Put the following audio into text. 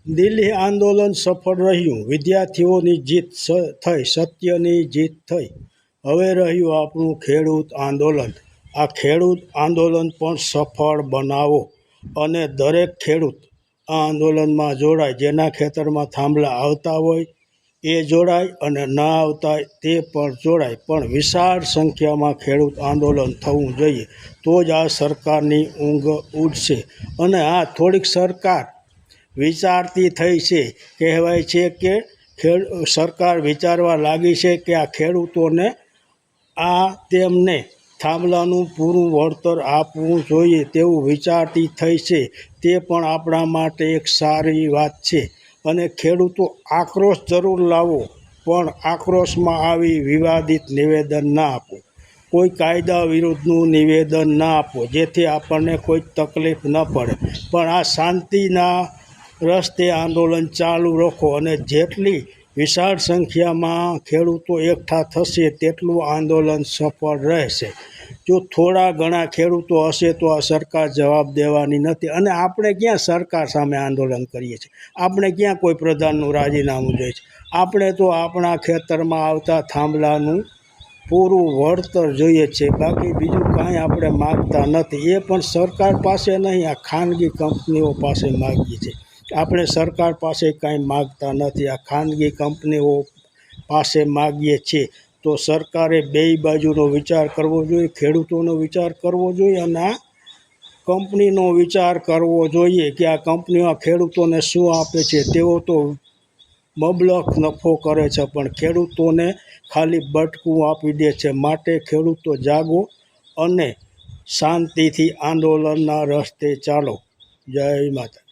દિલ્હી આંદોલન સફળ રહ્યું, વિદ્યાર્થીઓની જીત થઈ, સત્યની જીત થઈ. હવે રહ્યું આપણું ખેડૂત આંદોલન. આ ખેડૂત આંદોલન પણ સફળ બનાવો અને દરેક ખેડૂત આ આંદોલનમાં જોડાય. જેના ખેતરમાં થાંભલા આવતા હોય એ જોડાય અને ના આવતા તે પણ જોડાય, પણ વિશાળ સંખ્યામાં ખેડૂત આંદોલન થવું જોઈએ. તો જ આ સરકારની ઊંઘ ઉડશે. અને આ થોડીક સરકાર વિચારતી થઈ છે. કહેવાય છે કે સરકાર વિચારવા લાગી છે કે આ ખેડૂતોને તેમને થાંભલાનું પૂરું વળતર આપવું જોઈએ તેવું વિચારતી થઈ છે. તે પણ આપણા માટે એક સારી વાત છે. અને ખેડૂતો આક્રોશ જરૂર લાવો, પણ આક્રોશમાં આવી વિવાદિત નિવેદન ના આપો. કોઈ કાયદા વિરુદ્ધનું નિવેદન ના આપો, જેથી આપણને કોઈ તકલીફ ન પડે. પણ આ શાંતિના રસ્તે આંદોલન ચાલુ રાખો અને જેટલી વિશાળ સંખ્યામાં ખેડૂતો એકઠા થશે તેટલું આંદોલન સફળ રહેશે. જો થોડા ઘણા ખેડૂતો હશે તો આ સરકાર જવાબ દેવાની નથી. અને આપણે ક્યાં સરકાર સામે આંદોલન કરીએ છીએ? આપણે ક્યાં કોઈ પ્રધાનનું રાજીનામું જોઈએ છે? આપણે તો આપણા ખેતરમાં આવતા થાંભલાનું પૂરું વળતર જોઈએ છે. બાકી બીજું કાંઈ આપણે માગતા નથી. એ પણ સરકાર પાસે નહીં, આ ખાનગી કંપનીઓ પાસે માગીએ છીએ. આપણે સરકાર પાસે કાંઈ માગતા નથી, આ ખાનગી કંપનીઓ પાસે માગીએ છીએ. તો સરકારે બેય બાજુનો વિચાર કરવો જોઈએ. ખેડૂતોનો વિચાર કરવો જોઈએ અને આ કંપનીનો વિચાર કરવો જોઈએ કે આ કંપનીઓ ખેડૂતોને શું આપે છે. તેઓ તો મબલખ નફો કરે છે, પણ ખેડૂતોને ખાલી બટકું આપી દે છે. માટે ખેડૂતો જાગો અને શાંતિથી આંદોલનના રસ્તે ચાલો. જય માતા.